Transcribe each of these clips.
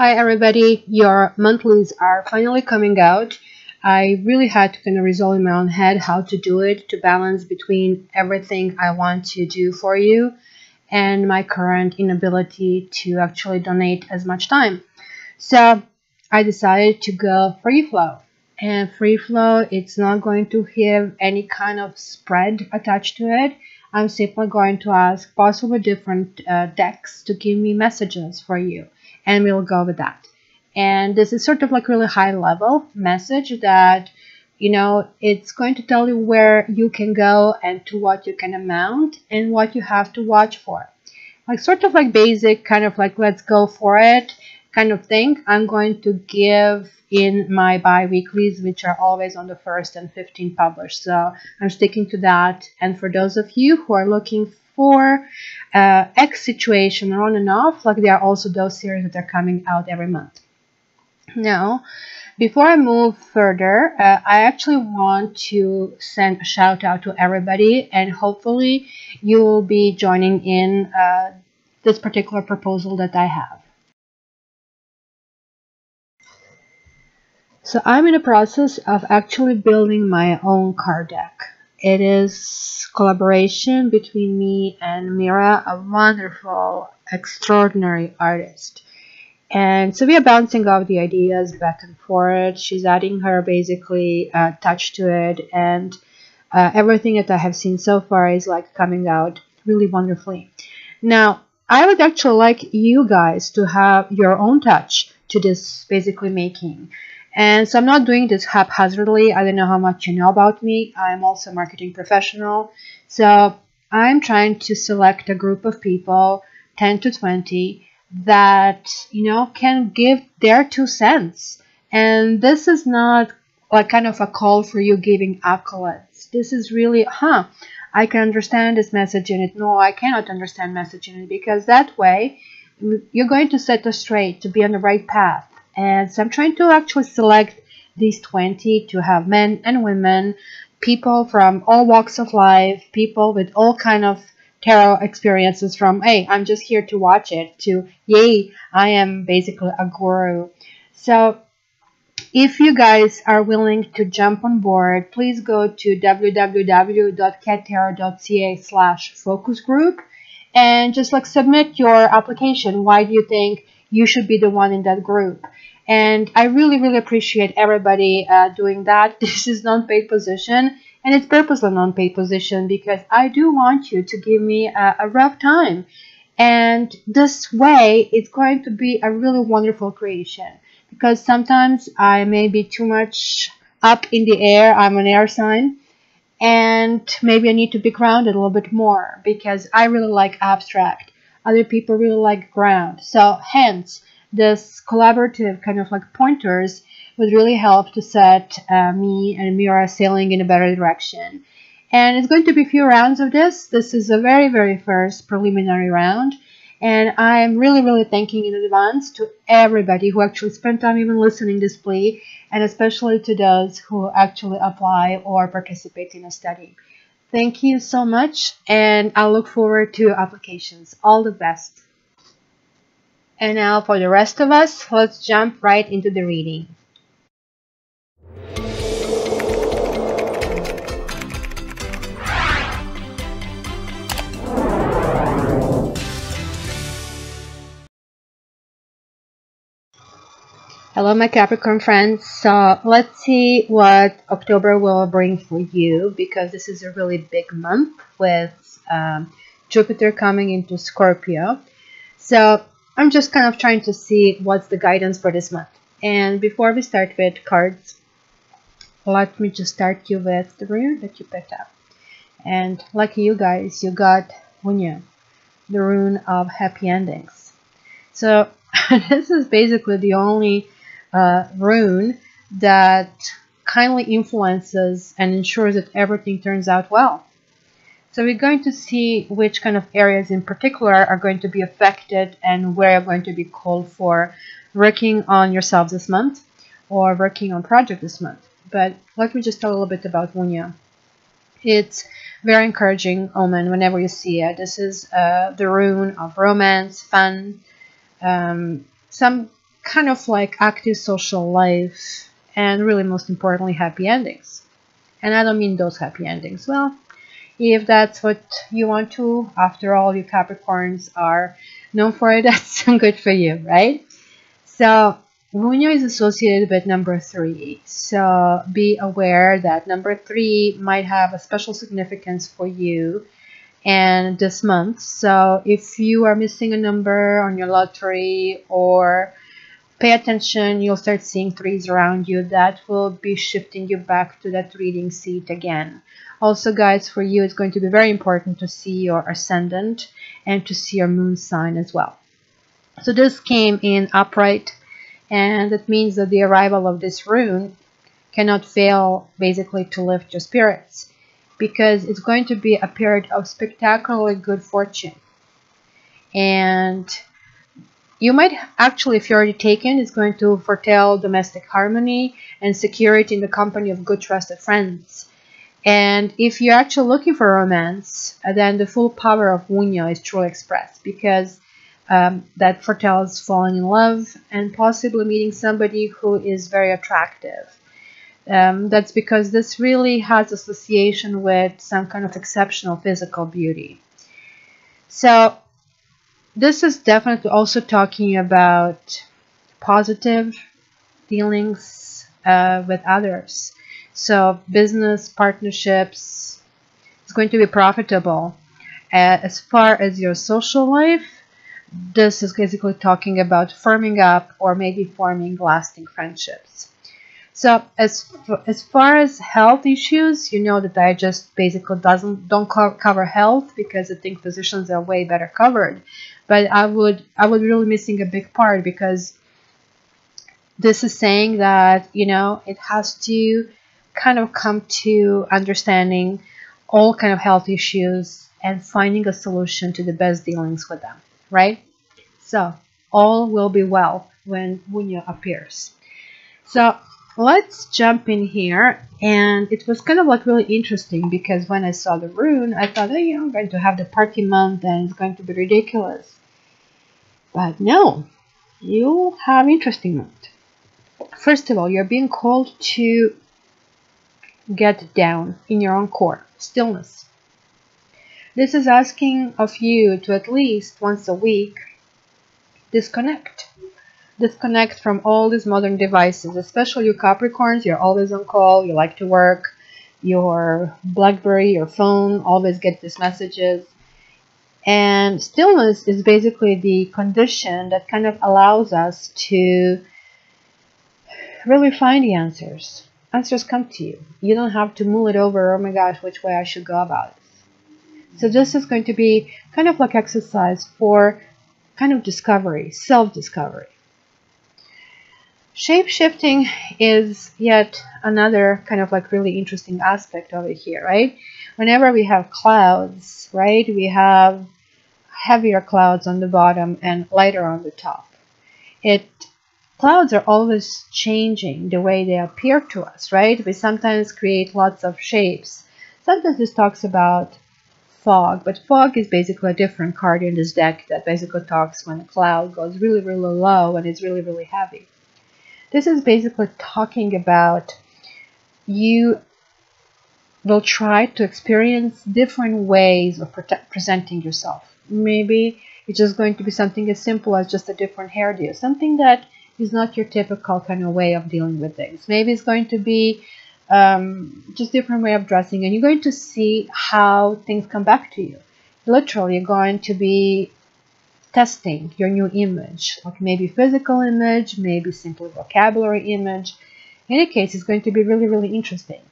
Hi everybody, your monthlies are finally coming out. I really had to kind of resolve in my own head how to do it to balance between everything I want to do for you and my current inability to actually donate as much time. So I decided to go free flow. And free flow, it's not going to have any kind of spread attached to it. I'm simply going to ask possibly different decks to give me messages for you. And we'll go with that. And this is sort of like really high level message that, it's going to tell you where you can go and to what you can amount and what you have to watch for. Like sort of like basic kind of like let's go for it kind of thing. I'm going to give in my bi-weeklies, which are always on the 1st and 15th published. So I'm sticking to that. And for those of you who are looking for X situation on and off, like there are also those series that are coming out every month. Now, before I move further, I actually want to send a shout out to everybody, and hopefully you will be joining in this particular proposal that I have. So I'm in the process of actually building my own card deck. It is collaboration between me and Mira, a wonderful, extraordinary artist. And so we are bouncing off the ideas back and forth. She's adding her basically touch to it, and everything that I have seen so far is like coming out really wonderfully. Now, I would actually like you guys to have your own touch to this basically making. And so I'm not doing this haphazardly. I don't know how much you know about me. I'm also a marketing professional. So I'm trying to select a group of people, 10 to 20, that, can give their 2 cents. And this is not like kind of a call for you giving accolades. This is really, I can understand this message in it. No, I cannot understand message in it, because that way you're going to set us straight to be on the right path. And so I'm trying to actually select these 20 to have men and women, people from all walks of life, people with all kind of tarot experiences, from, hey, I'm just here to watch it, to, yay, I am basically a guru. So if you guys are willing to jump on board, please go to www.cattarot.ca/focus group and just like submit your application. Why do you think you should be the one in that group? And I really, really appreciate everybody doing that. This is non-paid position, and it's purposely non-paid position because I do want you to give me a rough time. And this way, it's going to be a really wonderful creation, because sometimes I may be too much up in the air. I'm an air sign, and maybe I need to be grounded a little bit more because I really like abstract. Other people really like ground. So hence, this collaborative kind of like pointers would really help to set me and Mira sailing in a better direction. And it's going to be a few rounds of this. This is a very, very first preliminary round. And I'm really, really thanking in advance to everybody who actually spent time even listening to this plea, and especially to those who actually apply or participate in a study. Thank you so much, and I look forward to applications. All the best. And now for the rest of us, let's jump right into the reading. Hello, my Capricorn friends. So let's see what October will bring for you, because this is a really big month with Jupiter coming into Scorpio. So I'm just kind of trying to see what's the guidance for this month. And before we start with cards, let me just start you with the rune that you picked up. And lucky you guys, you got Wunya, the rune of happy endings. So this is basically the only rune that kindly influences and ensures that everything turns out well. So we're going to see which kind of areas in particular are going to be affected and where you're going to be called for working on yourself this month or working on project this month. But let me just tell a little bit about Wunya. It's very encouraging omen whenever you see it. This is the rune of romance, fun, some kind of like active social life, and really most importantly, happy endings. And I don't mean those happy endings. Well, if that's what you want to, after all, you Capricorns are known for it, that's good for you, right? So Munyo is associated with number 3. So be aware that number 3 might have a special significance for you and this month. So if you are missing a number on your lottery, or pay attention, you'll start seeing 3s around you. That will be shifting you back to that reading seat again. Also, guys, for you, it's going to be very important to see your ascendant and to see your moon sign as well. So this came in upright, and that means that the arrival of this rune cannot fail basically to lift your spirits, because it's going to be a period of spectacularly good fortune. And you might actually, if you're already taken, it's going to foretell domestic harmony and security in the company of good trusted friends. And if you're actually looking for romance, then the full power of Wunyo is truly expressed, because that foretells falling in love and possibly meeting somebody who is very attractive. That's because this really has association with some kind of exceptional physical beauty. So this is definitely also talking about positive dealings with others. So business partnerships is going to be profitable. As far as your social life, this is basically talking about firming up or maybe forming lasting friendships. So as far as health issues, you know that I just basically don't cover health, because I think physicians are way better covered. But I would really missing a big part, because this is saying that, you know, it has to kind of come to understanding all kind of health issues and finding a solution to the best dealings with them, right? So all will be well when Wunyo appears. So let's jump in here. And it was kind of like really interesting, because when I saw the rune, I thought, oh, yeah, I'm going to have the party month and it's going to be ridiculous. But no, you have interesting month. First of all, you're being called to get down in your own core, stillness. This is asking of you to at least once a week disconnect from all these modern devices, especially you Capricorns. You're always on call, you like to work, your BlackBerry, your phone always gets these messages. And stillness is basically the condition that kind of allows us to really find the answers. Answers come to you. You don't have to mull it over, oh my gosh, which way I should go about it. So this is going to be kind of like exercise for kind of discovery, self-discovery. Shape-shifting is yet another kind of like really interesting aspect of it here, right? Whenever we have clouds, right, we have heavier clouds on the bottom and lighter on the top. Clouds are always changing the way they appear to us, right? We sometimes create lots of shapes. Sometimes this talks about fog, but fog is basically a different card in this deck that basically talks when a cloud goes really, really low and is really, really heavy. This is basically talking about you will try to experience different ways of presenting yourself. Maybe it's just going to be something as simple as just a different hairdo, something that is not your typical kind of way of dealing with things. Maybe it's going to be just different way of dressing, and you're going to see how things come back to you. Literally, you're going to be testing your new image, like maybe physical image, maybe simply vocabulary image. In any case, it's going to be really, really interesting.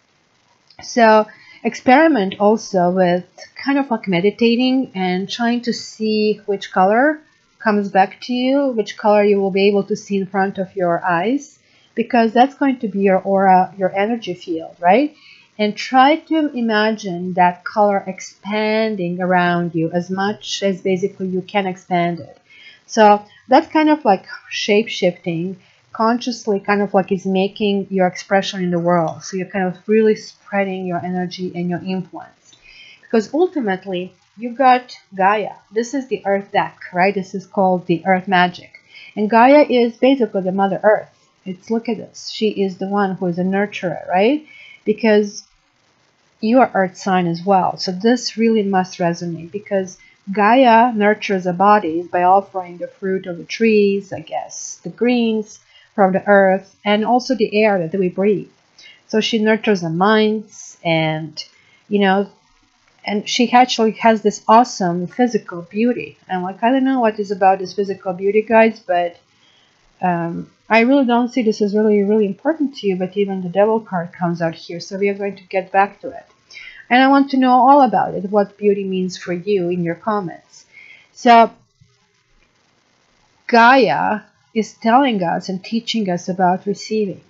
So experiment also with kind of like meditating and trying to see which color comes back to you, which color you will be able to see in front of your eyes, because that's going to be your aura, your energy field, right? And try to imagine that color expanding around you as much as basically you can expand it. So that's kind of like shape-shifting, consciously kind of like is making your expression in the world. So you're kind of really spreading your energy and your influence. Because ultimately, you got Gaia. This is the Earth deck, right? This is called the Earth Magic. And Gaia is basically the Mother Earth. It's, look at this. She is the one who is a nurturer, right? Because you are Earth sign as well. So this really must resonate, because Gaia nurtures the bodies by offering the fruit of the trees, I guess, the greens from the earth, and also the air that we breathe. So she nurtures the minds, and, you know, and she actually has this awesome physical beauty. And like, I don't know what is about this physical beauty, guys, but I really don't see this as really, really important to you. But even the Devil card comes out here. So we are going to get back to it. And I want to know all about it, what beauty means for you, in your comments. So Gaia is telling us and teaching us about receiving.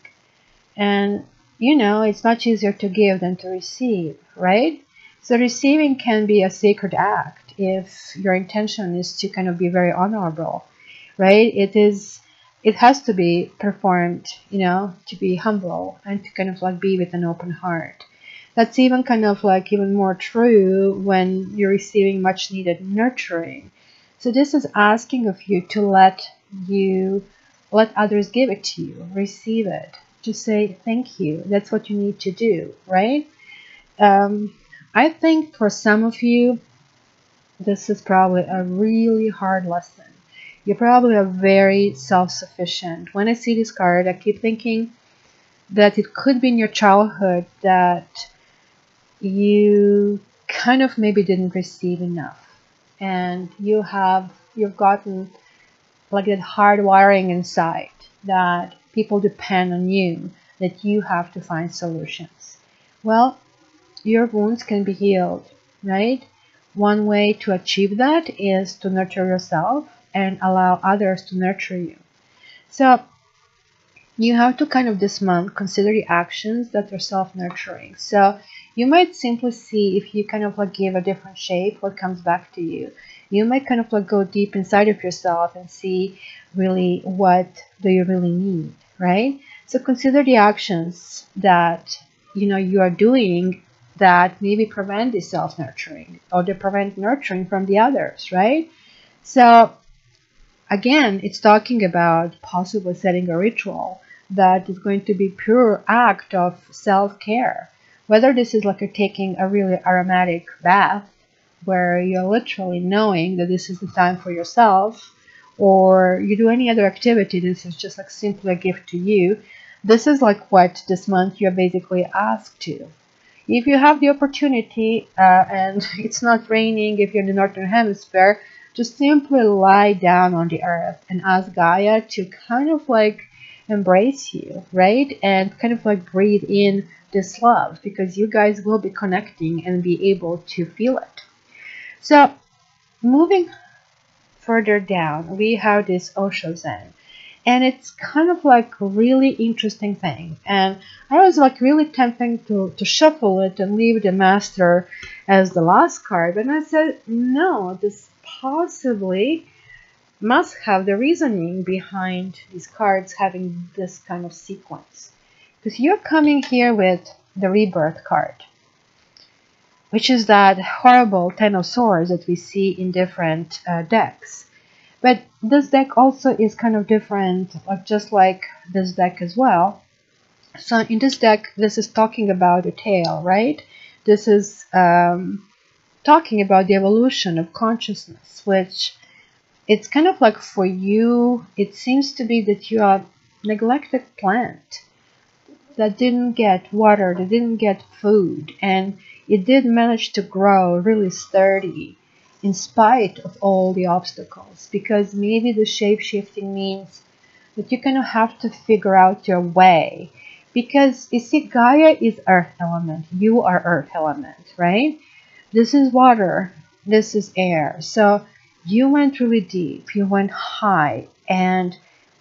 And, you know, it's much easier to give than to receive, right? So receiving can be a sacred act if your intention is to kind of be very honorable, right? It has to be performed, you know, to be humble and to kind of like be with an open heart. That's even kind of like even more true when you're receiving much needed nurturing. So this is asking of you to let others give it to you, receive it. Just say thank you. That's what you need to do, right? I think for some of you, this is probably a really hard lesson. You probably are very self-sufficient. When I see this card, I keep thinking that it could be in your childhood that you kind of maybe didn't receive enough, and you've gotten like that hard wiring inside that people depend on you, that you have to find solutions. Well, your wounds can be healed, right? One way to achieve that is to nurture yourself and allow others to nurture you. So you have to kind of this month consider the actions that are self-nurturing. So you might simply see, if you kind of like give a different shape, what comes back to you. You might kind of like go deep inside of yourself and see really what do you really need, right? So consider the actions that, you know, you are doing that maybe prevent the self-nurturing, or they prevent nurturing from the others, right? So again, it's talking about possibly setting a ritual that is going to be pure act of self-care. Whether this is like you're taking a really aromatic bath, where you're literally knowing that this is the time for yourself, or you do any other activity, this is just like simply a gift to you. This is like what this month you're basically asked to. If you have the opportunity and it's not raining, if you're in the northern hemisphere, just simply lie down on the earth and ask Gaia to kind of like embrace you, right? And kind of like breathe in this love, because you guys will be connecting and be able to feel it. So moving further down, we have this Osho Zen. And it's kind of like a really interesting thing. And I was like really tempting to shuffle it and leave the Master as the last card. But I said, no, this possibly must have the reasoning behind these cards having this kind of sequence. Because you're coming here with the Rebirth card, which is that horrible Ten of Swords that we see in different decks. But this deck also is kind of different, just like this deck as well. So in this deck, this is talking about a tale, right? This is talking about the evolution of consciousness, which it's kind of like for you, it seems to be that you are a neglected plant that didn't get water, that didn't get food, and it did manage to grow really sturdy in spite of all the obstacles, because maybe the shape-shifting means that you kind of have to figure out your way. Because you see, Gaia is earth element, you are earth element, right? This is water, this is air. So you went really deep, you went high, and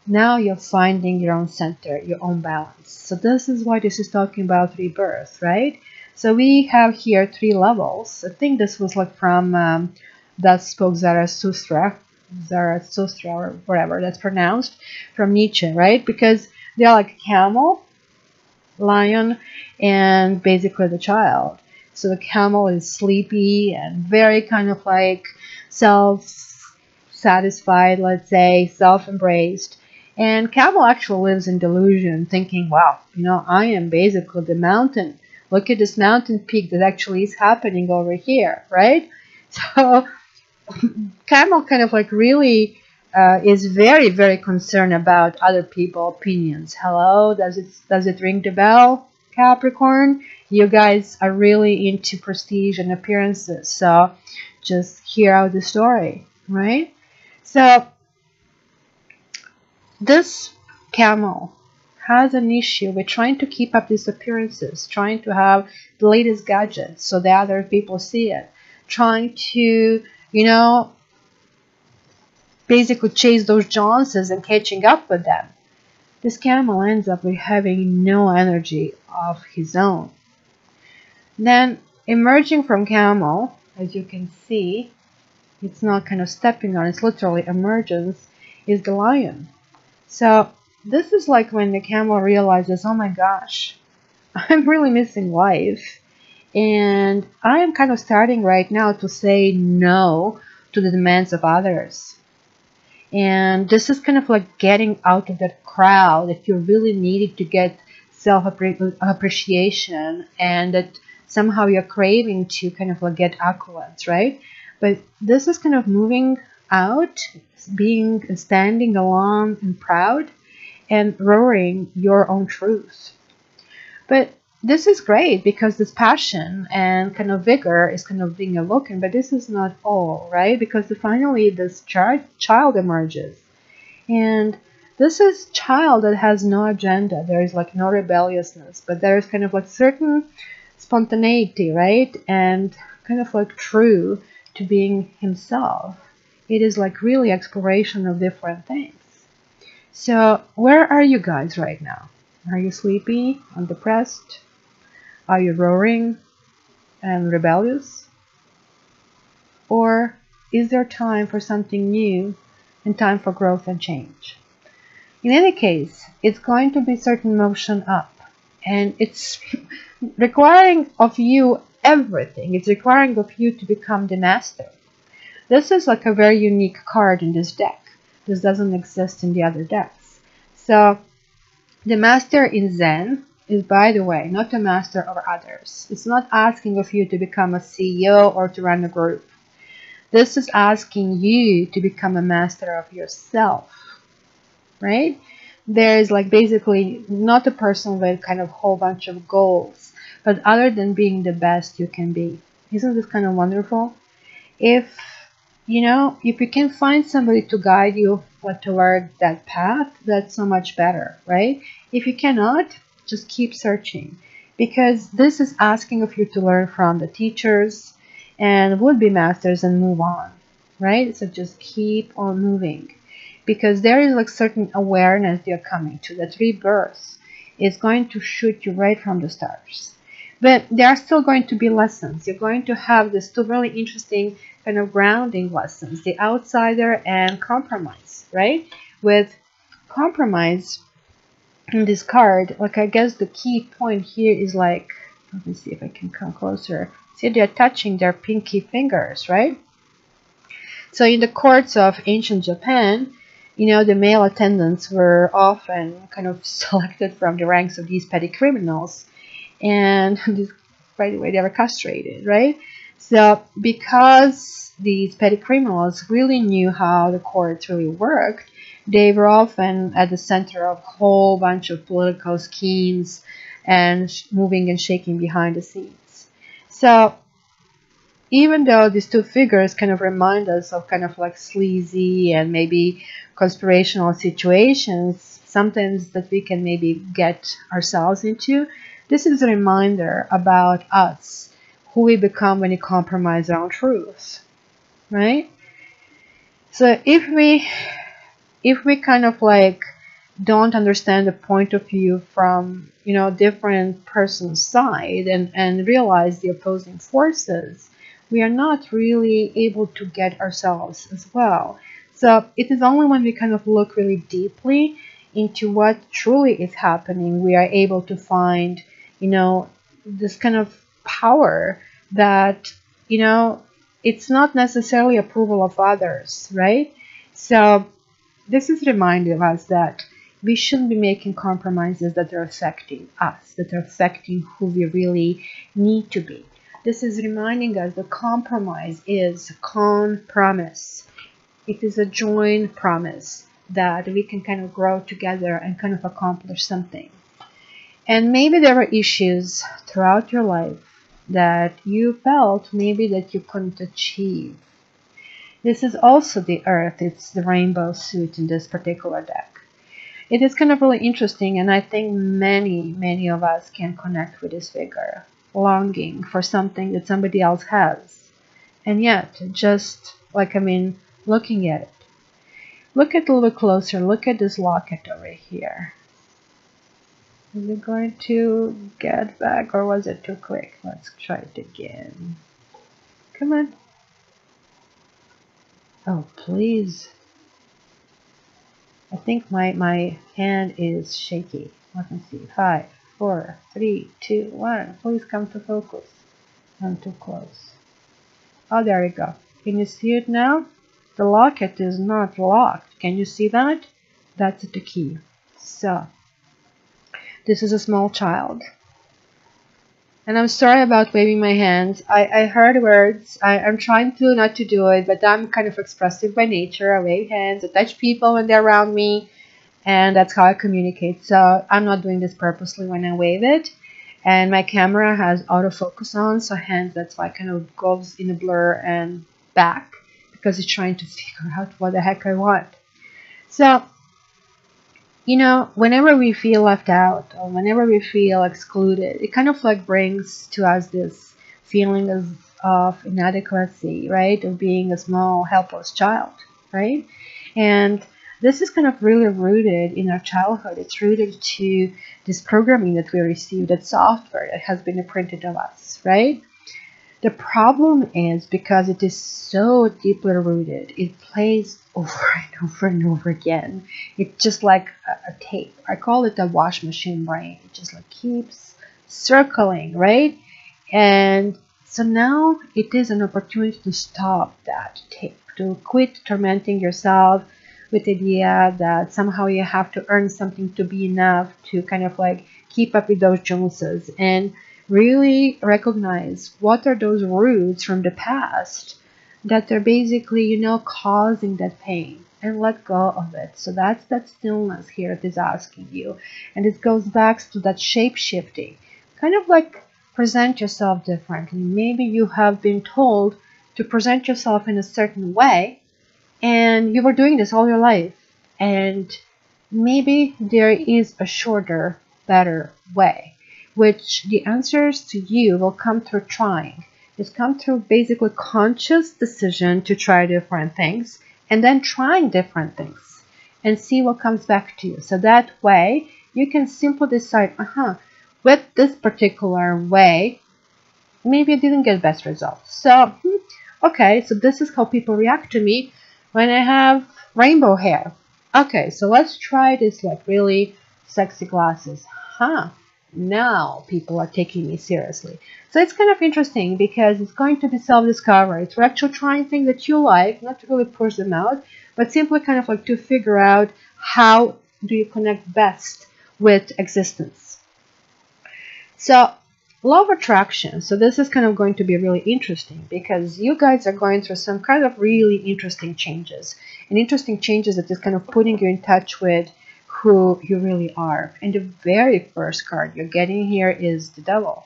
now you're finding your own center, your own balance. So this is why this is talking about rebirth, right? So we have here 3 levels. I think this was like from that spoke Zarathustra, or whatever that's pronounced, from Nietzsche, right? Because they're like camel, lion, and basically the child. So the camel is sleepy and very kind of like self-satisfied, let's say, self-embraced. And Camel actually lives in delusion, thinking, wow, I am basically the mountain. Look at this mountain peak that actually is happening over here, right? So Camel kind of like really is very, very concerned about other people's opinions. Hello, does it ring the bell, Capricorn? You guys are really into prestige and appearances, so just hear out the story, right? So this Camel has an issue with trying to keep up these appearances, trying to have the latest gadgets so that other people see it, trying to, basically chase those Joneses and catching up with them. This Camel ends up with having no energy of his own. Then, emerging from Camel, as you can see, it's not kind of stepping on, it's literally emergence, is the Lion. So this is like when the Camel realizes, oh my gosh, I'm really missing life. And I am kind of starting right now to say no to the demands of others. And this is kind of like getting out of that crowd that you really needed to get self-appreciation, and that somehow you're craving to kind of like get accolades, right? But this is kind of moving out, standing alone and proud, and roaring your own truth. But this is great because this passion and kind of vigor is kind of being awoken, but this is not all, right? Because finally this child emerges. And this is child that has no agenda. There is like no rebelliousness, but there is kind of like certain spontaneity, right? And kind of like true to being himself. It is like really exploration of different things. So where are you guys right now? Are you sleepy and depressed? Are you roaring and rebellious? Or is there time for something new and time for growth and change? In any case, it's going to be certain motion up, and it's requiring of you everything. It's requiring of you to become the master. This is like a very unique card in this deck. This doesn't exist in the other decks. So the master in Zen is, by the way, not a master of others. It's not asking of you to become a CEO or to run a group. This is asking you to become a master of yourself, right? There is like basically not a person with kind of whole bunch of goals, but other than being the best you can be. Isn't this kind of wonderful? If you can find somebody to guide you toward that path, that's so much better, right? If you cannot, just keep searching, because this is asking of you to learn from the teachers and would-be masters and move on, right? So just keep on moving, because there is like certain awareness you're coming to, that rebirth is going to shoot you right from the stars. But there are still going to be lessons. You're going to have this two really interesting kind of grounding lessons, the outsider and compromise, right? With compromise in this card, like I guess the key point here is like, let me see if I can come closer. See, they're touching their pinky fingers, right? So in the courts of ancient Japan, the male attendants were often kind of selected from the ranks of these petty criminals. And by the way, they were castrated, right? So because these petty criminals really knew how the courts really worked, they were often at the center of a whole bunch of political schemes and moving and shaking behind the scenes. So even though these two figures kind of remind us of kind of like sleazy and maybe conspirational situations, sometimes that we can maybe get ourselves into, this is a reminder about us, who we become when we compromise our own truths, right? So if we kind of like don't understand the point of view from different person's side and realize the opposing forces, we are not really able to get ourselves as well. So it is only when we kind of look really deeply into what truly is happening, we are able to find this kind of power that it's not necessarily approval of others, right? So this is reminding us that we shouldn't be making compromises that are affecting us, that are affecting who we really need to be. This is reminding us that compromise is a compromise. It is a joint promise that we can kind of grow together and kind of accomplish something. And maybe there were issues throughout your life that you felt maybe that you couldn't achieve. This is also the earth. It's the rainbow suit in this particular deck. It is kind of really interesting, and I think many of us can connect with this figure, longing for something that somebody else has. And yet, just like, looking at it. Look at it a little closer. Look at this locket over here. Is it going to get back, or was it too quick? Let's try it again. Come on. Oh, please. I think my hand is shaky. Let me see. 5, 4, 3, 2, 1. Please come to focus. I'm too close. Oh, there we go. Can you see it now? The locket is not locked. Can you see that? That's the key. So, this is a small child. And I'm sorry about waving my hands. I heard words. I'm trying to not to do it, but I'm kind of expressive by nature. I wave hands. I touch people when they're around me. And that's how I communicate. So I'm not doing this purposely when I wave it. And my camera has autofocus on. So hence, that's why it kind of goes in a blur and back. Because it's trying to figure out what the heck I want. So, whenever we feel left out or whenever we feel excluded, it kind of like brings to us this feeling of inadequacy, right? Of being a small, helpless child, right? And this is kind of really rooted in our childhood. It's rooted to this programming that we received, that software that has been imprinted of us, right? The problem is because it is so deeply rooted, it plays over and over and over again. It's just like a tape. I call it a wash machine brain. It just like keeps circling, right? And so now it is an opportunity to stop that tape, to quit tormenting yourself with the idea that somehow you have to earn something to be enough to kind of like keep up with those Joneses, and really recognize what are those roots from the past that are basically, causing that pain, and let go of it. So that's that stillness here it is asking you. And it goes back to that shape-shifting. Kind of like present yourself differently. Maybe you have been told to present yourself in a certain way, and you were doing this all your life. And maybe there is a shorter, better way, which the answers to you will come through trying. It's come through basically conscious decision to try different things and then trying different things and see what comes back to you. So that way you can simply decide, with this particular way, maybe I didn't get best results. So, okay, so this is how people react to me when I have rainbow hair. Okay, so let's try this like really sexy glasses. Now people are taking me seriously. So it's kind of interesting because it's going to be self-discovery. It's actually trying things that you like, not to really push them out, but simply kind of like to figure out how do you connect best with existence. So law of attraction. So this is kind of going to be really interesting because you guys are going through some kind of really interesting changes. And interesting changes that is kind of putting you in touch with who you really are. And the very first card you're getting here is the Devil,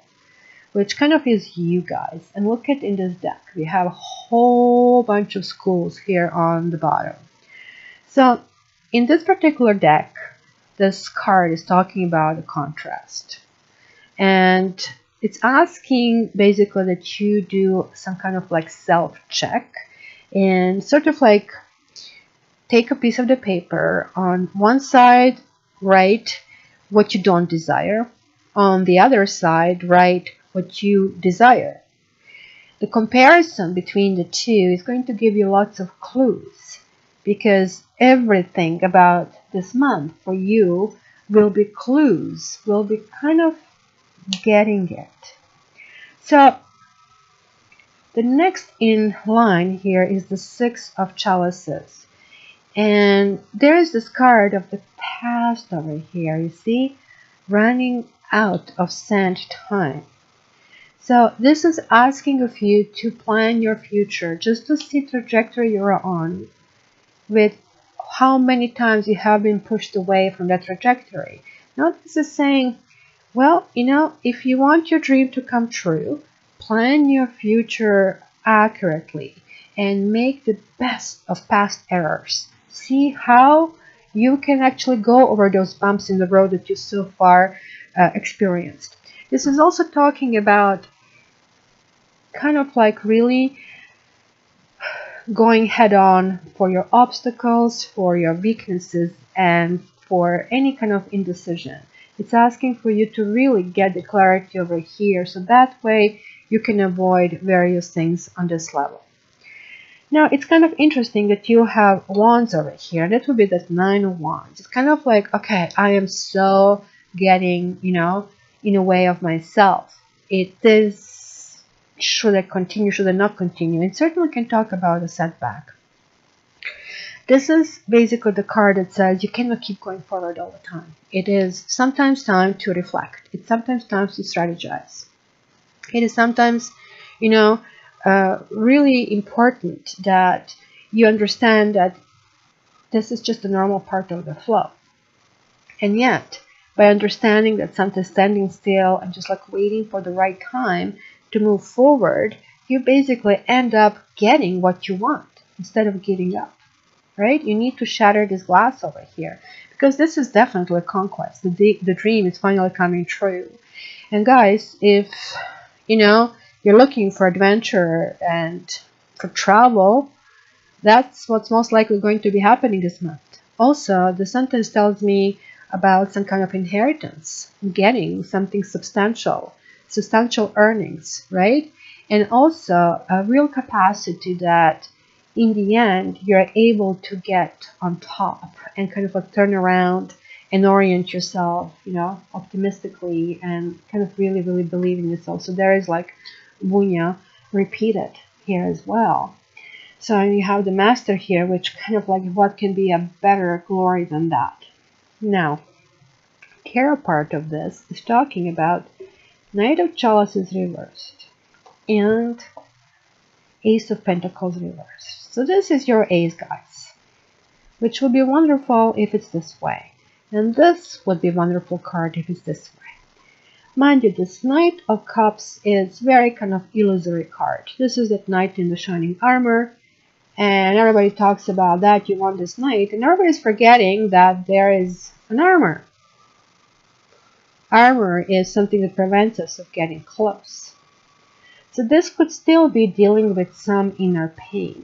which kind of is you guys. And look at in this deck, we have a whole bunch of schools here on the bottom. So in this particular deck, this card is talking about a contrast. And it's asking basically that you do some kind of like self-check and sort of like take a piece of the paper. On one side, write what you don't desire. On the other side, write what you desire. The comparison between the two is going to give you lots of clues because everything about this month for you will be clues, will be kind of getting it. So the next in line here is the Six of Chalices. And there is this card of the past over here, you see, running out of sand time. So this is asking of you to plan your future, just to see the trajectory you're on, with how many times you have been pushed away from that trajectory. Now this is saying, well, you know, if you want your dream to come true, plan your future accurately and make the best of past errors. See how you can actually go over those bumps in the road that you so far experienced. This is also talking about kind of like really going head on for your obstacles, for your weaknesses, and for any kind of indecision. It's asking for you to really get the clarity over here, so that way you can avoid various things on this level. Now, it's kind of interesting that you have wands over here. That would be that 9 of wands. It's kind of like, okay, I am so getting, you know, in a way of myself. It is, should I continue, should I not continue? And certainly can talk about a setback. This is basically the card that says you cannot keep going forward all the time. It is sometimes time to reflect. It's sometimes time to strategize. It is sometimes, you know, really important that you understand that this is just a normal part of the flow. And yet, by understanding that sometimes standing still and just like waiting for the right time to move forward, you basically end up getting what you want instead of giving up. Right? You need to shatter this glass over here, because this is definitely a conquest. The dream is finally coming true. And guys, if you know you're looking for adventure and for travel, that's what's most likely going to be happening this month. Also, the sentence tells me about some kind of inheritance, getting something substantial earnings, right? And also a real capacity that in the end, you're able to get on top and kind of like turn around and orient yourself, you know, optimistically and kind of really, really believe in yourself. So there is like Bunya repeated here as well. So you have the Master here, which kind of like what can be a better glory than that. Now, Tarot part of this is talking about Knight of Chalices reversed and Ace of Pentacles reversed. So this is your ace, guys, which would be wonderful if it's this way. And this would be a wonderful card if it's this way. Mind you, this Knight of Cups is very kind of illusory card. This is that Knight in the shining armor. And everybody talks about that, you want this Knight. And everybody's forgetting that there is an armor. Armor is something that prevents us of getting close. So this could still be dealing with some inner pain.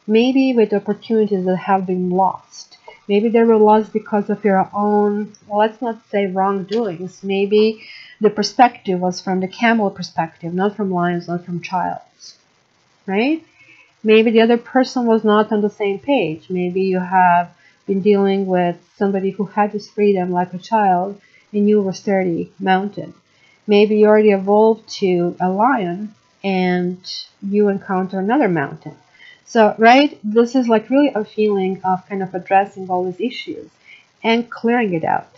Maybe with opportunities that have been lost. Maybe they were lost because of your own, well, let's not say wrongdoings. Maybe the perspective was from the camel perspective, not from lions, not from child's, right? Maybe the other person was not on the same page. Maybe you have been dealing with somebody who had this freedom like a child and you were sturdy, mounted. Maybe you already evolved to a lion and you encounter another mountain. So, right, this is like really a feeling of kind of addressing all these issues and clearing it out.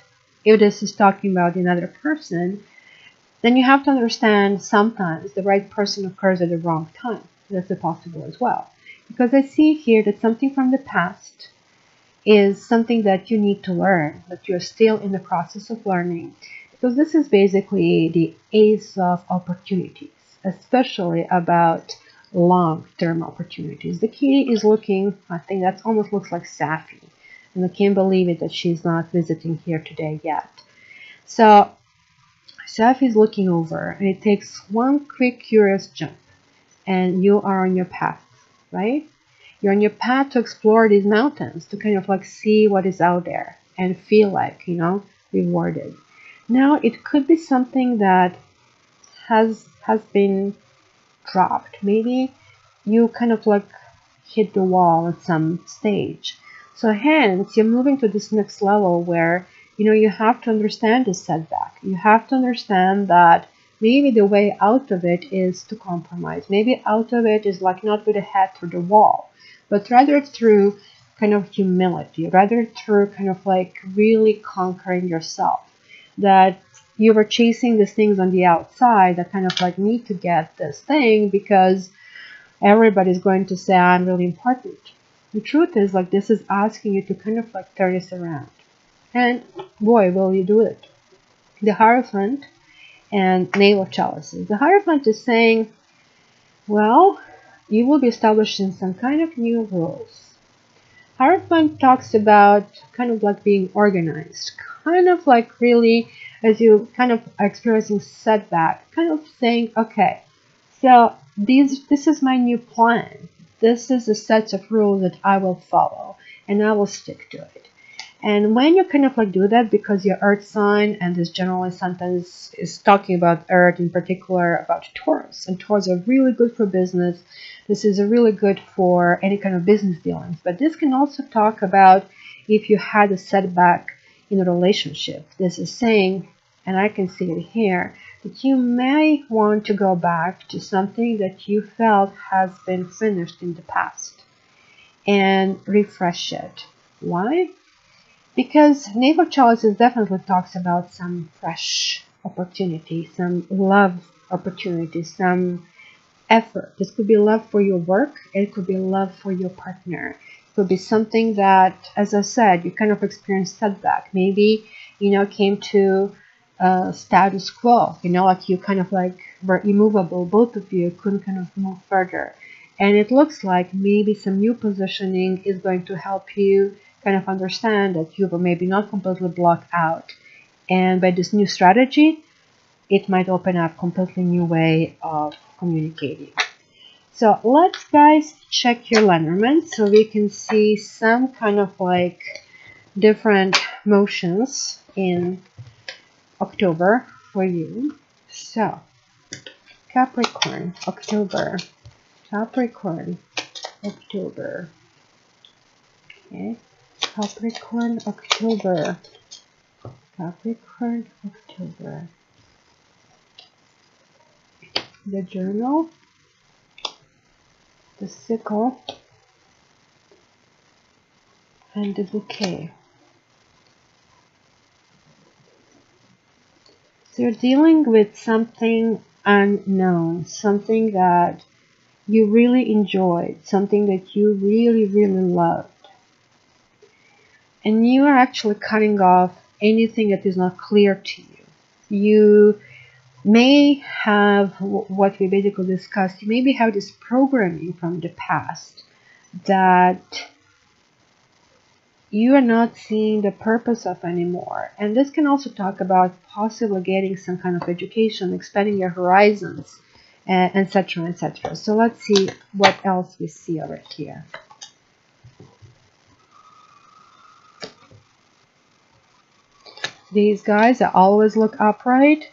If this is talking about another person, then you have to understand sometimes the right person occurs at the wrong time. That's possible as well. Because I see here that something from the past is something that you need to learn, that you're still in the process of learning. Because this is basically the Ace of Opportunities, especially about long-term opportunities. The key is looking, I think that almost looks like Safi. And I can't believe it that she's not visiting here today yet. So Safi is looking over, and it takes one quick curious jump. And you are on your path, right? You're on your path to explore these mountains, to kind of like see what is out there and feel like, you know, rewarded. Now, it could be something that has been dropped. Maybe you kind of like hit the wall at some stage. So hence, you're moving to this next level where, you know, you have to understand this setback. You have to understand that maybe the way out of it is to compromise. Maybe out of it is like not with a head through the wall, but rather through kind of humility, rather through kind of like really conquering yourself. That you were chasing these things on the outside that kind of like need to get this thing because everybody's going to say I'm really important. The truth is, like, this is asking you to kind of like turn this around. And boy, will you do it. The Hierophant and navel chalices. The Hierophant is saying, well, you will be establishing some kind of new rules. Hierophant talks about kind of like being organized, kind of like really, as you kind of are experiencing setback, kind of saying, okay, so this is my new plan. This is a set of rules that I will follow, and I will stick to it. And when you kind of like do that, because your earth sign, and this general sentence is talking about earth, in particular about Taurus, and Taurus are really good for business. This is really good for any kind of business dealings. But this can also talk about if you had a setback in a relationship. This is saying, and I can see it here, that you may want to go back to something that you felt has been finished in the past and refresh it. Why? Because navel chalices definitely talks about some fresh opportunity, some love opportunity, some effort. This could be love for your work. It could be love for your partner. It could be something that, as I said, you kind of experienced setback. Maybe, came to status quo, like you kind of like were immovable. Both of you couldn't kind of move further. And it looks like maybe some new positioning is going to help you kind of understand that you were maybe not completely blocked out. And by this new strategy, it might open up a completely new way of communicating. So let's, guys, check your Lenormand so we can see some kind of like different motions in October for you. So Capricorn, October. Capricorn, October. Okay. Capricorn, October. Capricorn, October. The journal, the sickle, and the bouquet. So you're dealing with something unknown, something that you really enjoyed, something that you really, really loved. And you are actually cutting off anything that is not clear to you. You may have what we basically discussed. You maybe have this programming from the past that you are not seeing the purpose of anymore. And this can also talk about possibly getting some kind of education, expanding your horizons, etc., etc. So let's see what else we see over here. These guys always look upright,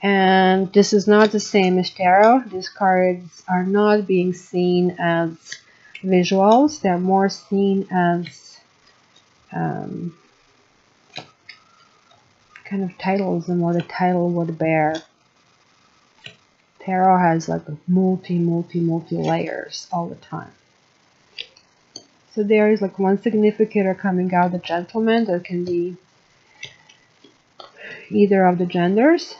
and this is not the same as tarot. These cards are not being seen as visuals. They're more seen as kind of titles and what a title would bear. Tarot has like multi layers all the time. So there is like one significator coming out, the gentleman, that can be either of the genders.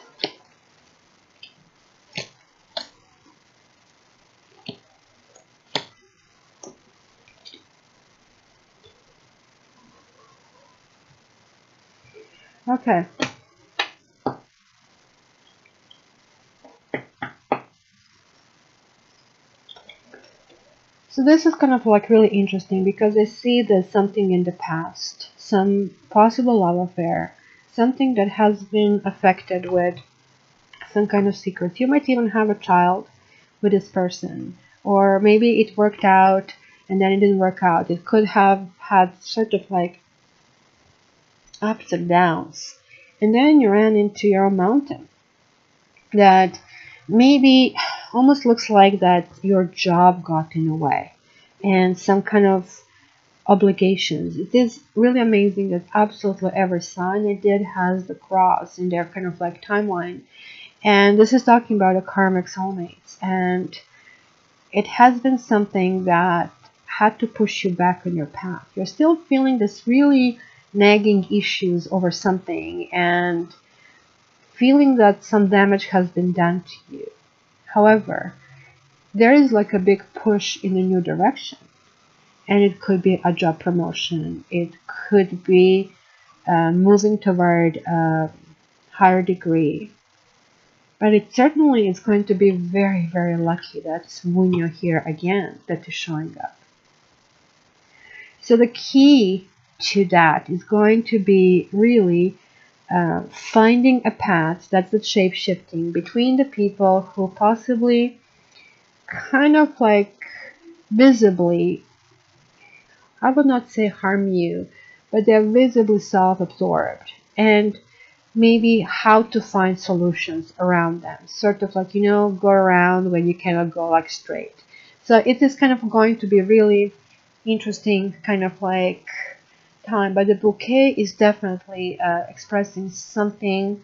Okay. So this is kind of like really interesting because I see there's something in the past, some possible love affair, something that has been affected with some kind of secrets. You might even have a child with this person, or maybe it worked out and then it didn't work out. It could have had sort of like ups and downs, and then you ran into your own mountain that maybe almost looks like that your job got in the way and some kind of obligations. It is really amazing that absolutely every sign it did has the cross in their kind of like timeline. And this is talking about a karmic soulmates, and it has been something that had to push you back on your path. You're still feeling this really nagging issues over something and feeling that some damage has been done to you. However, there is like a big push in a new direction. And it could be a job promotion. It could be moving toward a higher degree. But it certainly is going to be very, very lucky that when you're here again, that is showing up. So the key to that is going to be really finding a path that's the shape-shifting between the people who possibly kind of like visibly, I would not say harm you, but they're visibly self-absorbed, and maybe how to find solutions around them. Sort of like, go around when you cannot go like straight. So it is kind of going to be really interesting kind of like time. But the bouquet is definitely expressing something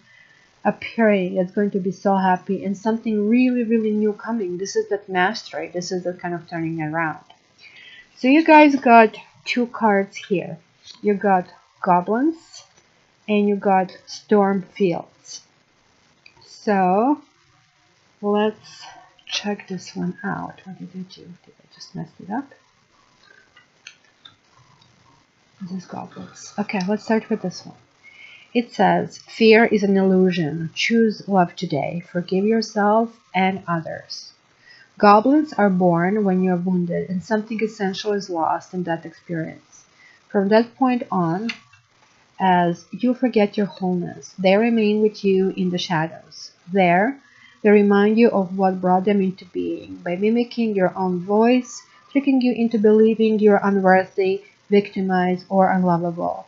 appearing that's going to be so happy and something really, really new coming. This is that mastery. This is the kind of turning around. So you guys got two cards here. You got goblins and you got storm fields. So let's check this one out. What did I do? Did I just mess it up? This is goblins. Okay, let's start with this one. It says, fear is an illusion. Choose love today. Forgive yourself and others. Goblins are born when you are wounded and something essential is lost in that experience. From that point on, as you forget your wholeness, they remain with you in the shadows. There, they remind you of what brought them into being by mimicking your own voice, tricking you into believing you're unworthy, victimized, or unlovable.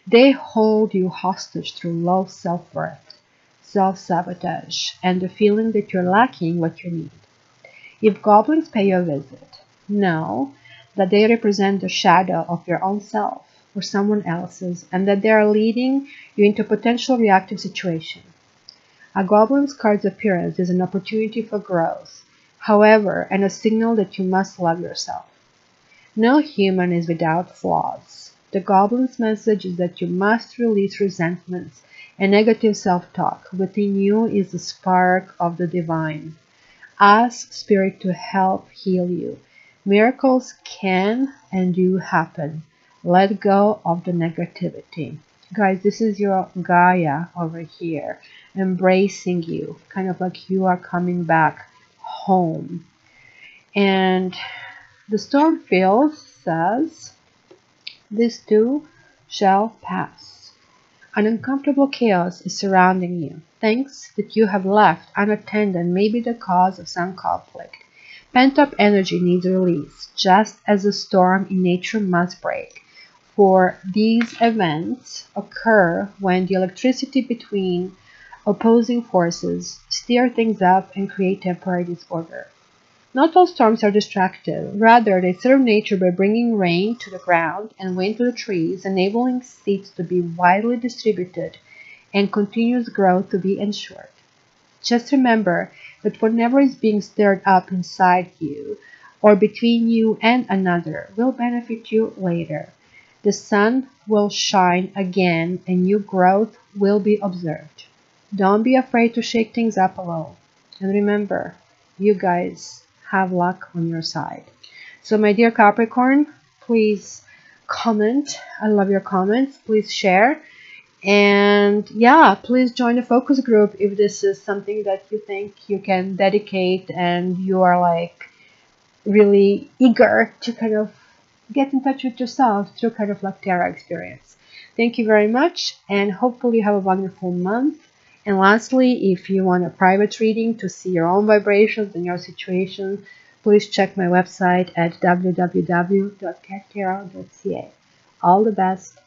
They hold you hostage through low self-worth, self-sabotage, and the feeling that you're lacking what you need. If goblins pay you a visit, know that they represent the shadow of your own self or someone else's, and that they are leading you into a potential reactive situation. A goblin's card's appearance is an opportunity for growth, however, and a signal that you must love yourself. No human is without flaws. The goblin's message is that you must release resentments and negative self-talk. Within you is the spark of the divine. Ask Spirit to help heal you. Miracles can and do happen. Let go of the negativity. Guys, this is your Gaia over here, embracing you, kind of like you are coming back home. And the storm field says, this too shall pass. An uncomfortable chaos is surrounding you. Things that you have left unattended may be the cause of some conflict. Pent-up energy needs release, just as a storm in nature must break. For these events occur when the electricity between opposing forces stir things up and create temporary disorder. Not all storms are destructive. Rather, they serve nature by bringing rain to the ground and wind to the trees, enabling seeds to be widely distributed and continuous growth to be ensured. Just remember that whatever is being stirred up inside you or between you and another will benefit you later. The sun will shine again and new growth will be observed. Don't be afraid to shake things up alone. And remember, you guys have luck on your side. So my dear Capricorn, please comment. I love your comments. Please share. And yeah, please join the focus group if this is something that you think you can dedicate and you are like really eager to kind of get in touch with yourself through kind of like Terra experience. Thank you very much, and hopefully you have a wonderful month. And lastly, if you want a private reading to see your own vibrations and your situation, please check my website at www.catterra.ca. All the best.